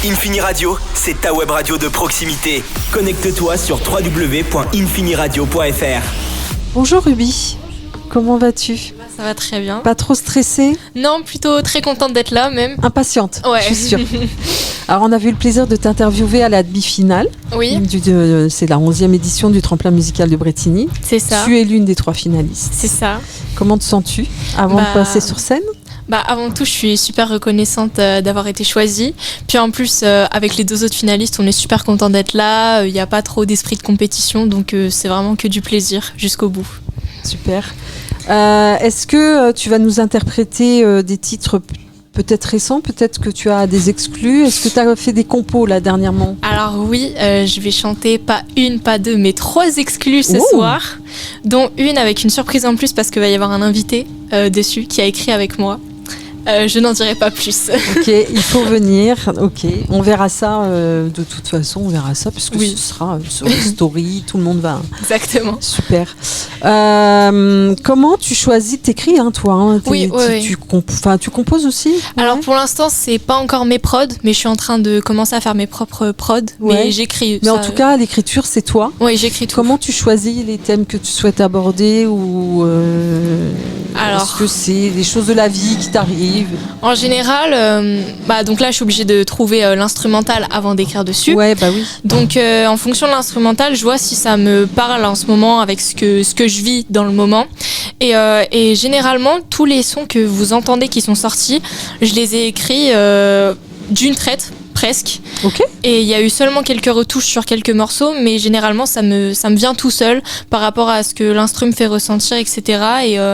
Infini Radio, c'est ta web radio de proximité. Connecte-toi sur www.infiniradio.fr. Bonjour Ruby, comment vas-tu ? Ça va très bien. Pas trop stressée ? Non, plutôt très contente d'être là même. Impatiente, Ouais. je suis sûre. Alors on a eu le plaisir de t'interviewer à la demi-finale. Oui, C'est la 11e édition du tremplin musical de Bretigny. c'est ça. Tu es l'une des 3 finalistes. C'est ça. Comment te sens-tu avant de passer sur scène ? Avant tout, je suis super reconnaissante d'avoir été choisie. Puis en plus, avec les 2 autres finalistes, on est super content d'être là. Il n'y a pas trop d'esprit de compétition, donc c'est vraiment que du plaisir jusqu'au bout. Super. Est-ce que tu vas nous interpréter des titres peut-être récents, peut-être que tu as des exclus ? Est-ce que tu as fait des compos là dernièrement ? Alors oui, je vais chanter pas une, pas 2, mais 3 exclus ce soir, dont une avec une surprise en plus parce qu'il va y avoir un invité dessus qui a écrit avec moi. Je n'en dirai pas plus. Ok, il faut venir. Ok, on verra ça. De toute façon, on verra ça puisque Oui. ce sera sur les stories. Tout le monde va. Exactement. Super. Comment tu choisis ? T'écris, hein, toi. Hein, Oui. tu composes aussi ? Alors pour l'instant, c'est pas encore mes prods, mais je suis en train de commencer à faire mes propres prods. Ouais. Mais j'écris. Mais ça, en tout cas, l'écriture, c'est toi. oui, j'écris tout. Comment tu choisis les thèmes que tu souhaites aborder ou Alors, est-ce que c'est des choses de la vie qui t'arrivent ? en général, donc là, je suis obligée de trouver l'instrumental avant d'écrire dessus. Ouais, bah oui. Donc, en fonction de l'instrumental, je vois si ça me parle en ce moment avec ce que je vis dans le moment. Et généralement, tous les sons que vous entendez qui sont sortis, je les ai écrits d'une traite, presque. Ok. Et il y a eu seulement quelques retouches sur quelques morceaux, mais généralement, ça me vient tout seul par rapport à ce que l'instru me fait ressentir, etc.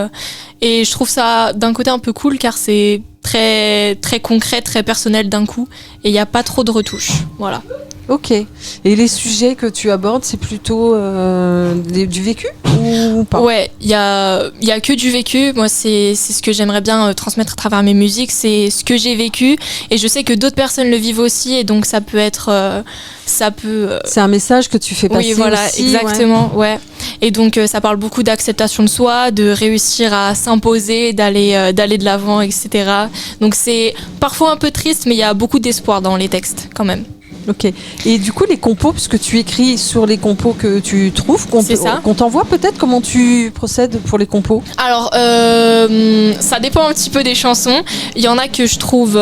Et je trouve ça d'un côté un peu cool car c'est très, très concret, très personnel d'un coup. Et il n'y a pas trop de retouches. Voilà. Ok. Et les sujets que tu abordes, c'est plutôt du vécu ou pas ? Ouais, il y a que du vécu. Moi, c'est ce que j'aimerais bien transmettre à travers mes musiques. C'est ce que j'ai vécu. Et je sais que d'autres personnes le vivent aussi. Et donc, ça peut être... C'est un message que tu fais passer oui, voilà, aussi, exactement, ouais. Et donc, ça parle beaucoup d'acceptation de soi, de réussir à s'imposer, d'aller de l'avant, etc. Donc, c'est parfois un peu triste, mais il y a beaucoup d'espoir dans les textes, quand même. Ok. Et du coup, les compos, parce que tu écris sur les compos que tu trouves, C'est ça. qu'on t'envoie peut-être, comment tu procèdes pour les compos ? Alors, ça dépend un petit peu des chansons. Il y en a que je trouve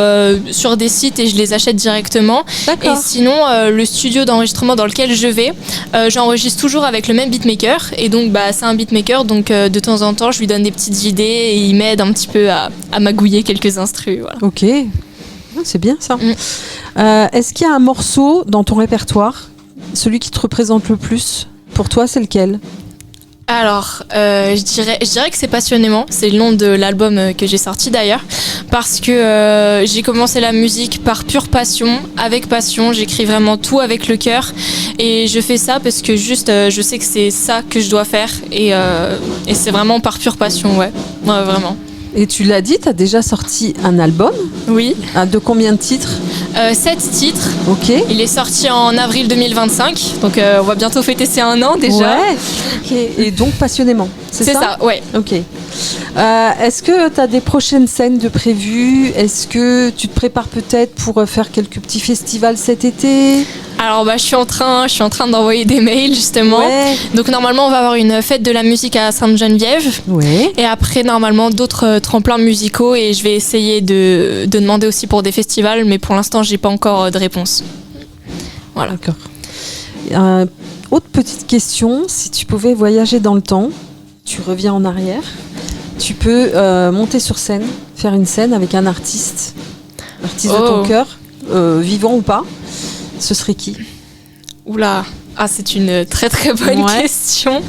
sur des sites et je les achète directement. D'accord. Et sinon, le studio d'enregistrement dans lequel je vais, j'enregistre toujours avec le même beatmaker. Et donc, c'est un beatmaker. Donc, de temps en temps, je lui donne des petites idées et il m'aide un petit peu à magouiller quelques instrus. Voilà. Ok. C'est bien ça. Est-ce qu'il y a un morceau dans ton répertoire, celui qui te représente le plus ? Pour toi, c'est lequel ? Alors, je dirais que c'est Passionnément. C'est le nom de l'album que j'ai sorti d'ailleurs. Parce que j'ai commencé la musique par pure passion, avec passion. J'écris vraiment tout avec le cœur. Et je fais ça parce que juste, je sais que c'est ça que je dois faire. Et c'est vraiment par pure passion, ouais vraiment. Et tu l'as dit, tu as déjà sorti un album. Oui. De combien de titres ? 7 titres. Ok. Il est sorti en avril 2025. Donc, on va bientôt fêter ses 1 an déjà. Ouais. Ok. Et donc, Passionnément. C'est ça, ouais. Ok. Est-ce que tu as des prochaines scènes de prévues ? Est-ce que tu te prépares peut-être pour faire quelques petits festivals cet été ? Alors je suis en train d'envoyer des mails justement. Ouais. Donc normalement on va avoir une fête de la musique à Sainte-Geneviève. Ouais. Et après normalement d'autres tremplins musicaux et je vais essayer de demander aussi pour des festivals, mais pour l'instant j'ai pas encore de réponse. Voilà. D'accord. Autre petite question, si tu pouvais voyager dans le temps, tu reviens en arrière, tu peux monter sur scène, faire une scène avec un artiste de ton cœur, vivant ou pas, ce serait qui ? Oula, c'est une très très bonne question.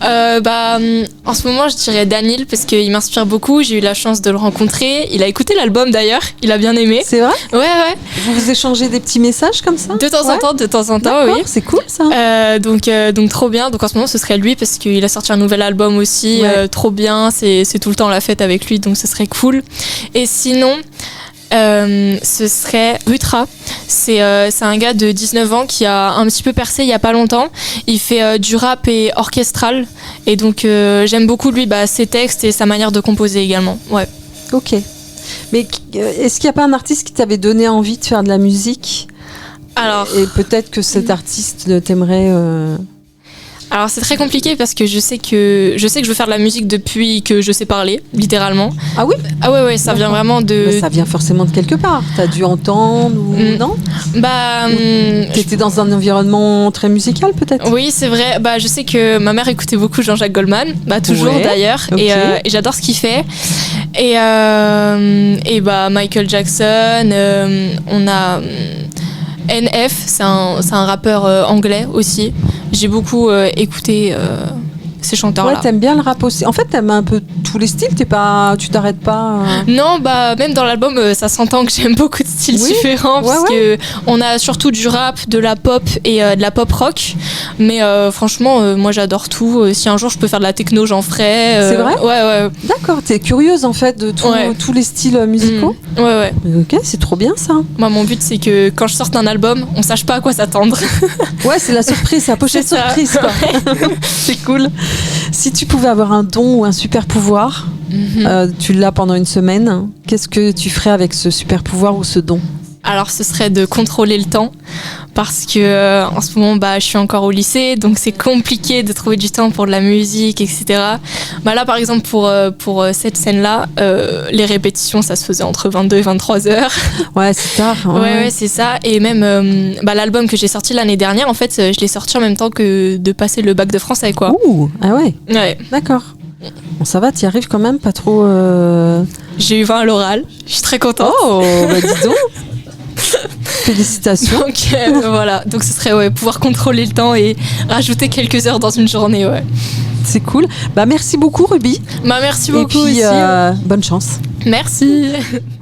En ce moment, je dirais Daniel parce qu'il m'inspire beaucoup. J'ai eu la chance de le rencontrer. Il a écouté l'album d'ailleurs. Il a bien aimé. C'est vrai ? Ouais. Vous vous échangez des petits messages comme ça ? De temps en temps, D'accord, oui. C'est cool ça. Donc trop bien. Donc en ce moment, ce serait lui parce qu'il a sorti un nouvel album aussi. Trop bien. C'est tout le temps la fête avec lui. Donc ce serait cool. Et sinon... ce serait Rutra. C'est un gars de 19 ans qui a un petit peu percé il y a pas longtemps. Il fait du rap et orchestral et donc j'aime beaucoup lui ses textes et sa manière de composer également. Ouais. Ok. Mais est-ce qu'il n'y a pas un artiste qui t'avait donné envie de faire de la musique ? Alors, Et peut-être que cet artiste t'aimerait... alors c'est très compliqué parce que je sais que je veux faire de la musique depuis que je sais parler, littéralement. Ah oui ? Ah ouais, ça vient vraiment de... Mais ça vient forcément de quelque part. T'as dû entendre ou non ? Bah, T'étais dans un environnement très musical peut-être ? oui, c'est vrai. Bah, je sais que ma mère écoutait beaucoup Jean-Jacques Goldman, bah toujours Ouais, d'ailleurs, ok. et j'adore ce qu'il fait. Et bah Michael Jackson, on a NF, c'est un rappeur anglais aussi. J'ai beaucoup écouté ces chanteurs-là. Ouais, t'aimes bien le rap aussi. En fait, t'aimes un peu tous les styles. Tu t'arrêtes pas. Non, bah même dans l'album, ça s'entend que j'aime beaucoup de styles Oui. différents, Ouais, parce que on a surtout du rap, de la pop et de la pop rock. Mais franchement, moi j'adore tout. Si un jour je peux faire de la techno, j'en ferai. C'est vrai ? Ouais. D'accord, t'es curieuse en fait de Ouais. tous les styles musicaux. Ouais. Ok, c'est trop bien ça. Moi, mon but, c'est que quand je sorte un album, on sache pas à quoi s'attendre. Ouais, c'est la surprise, c'est la pochette C'est ça. surprise quoi. C'est cool. Si tu pouvais avoir un don ou un super pouvoir, tu l'as pendant une semaine, qu'est-ce que tu ferais avec ce super pouvoir ou ce don ? Alors, ce serait de contrôler le temps, parce que en ce moment, bah, je suis encore au lycée, donc c'est compliqué de trouver du temps pour de la musique, etc. Bah là, par exemple, pour cette scène-là, les répétitions, ça se faisait entre 22 et 23 heures. Ouais, c'est tard. Ouais, c'est ça. Et même bah, l'album que j'ai sorti l'année dernière, en fait, je l'ai sorti en même temps que de passer le bac de français, quoi. Ouh, ah ouais, Ouais. d'accord. Bon, ça va, t'y arrives quand même, pas trop... J'ai eu 20 à l'oral, je suis très contente. Oh, bah dis donc. Félicitations. Donc voilà, donc ce serait pouvoir contrôler le temps et rajouter quelques heures dans une journée, ouais. C'est cool. Bah merci beaucoup Ruby. Bah merci Et beaucoup puis aussi. bonne chance. Merci.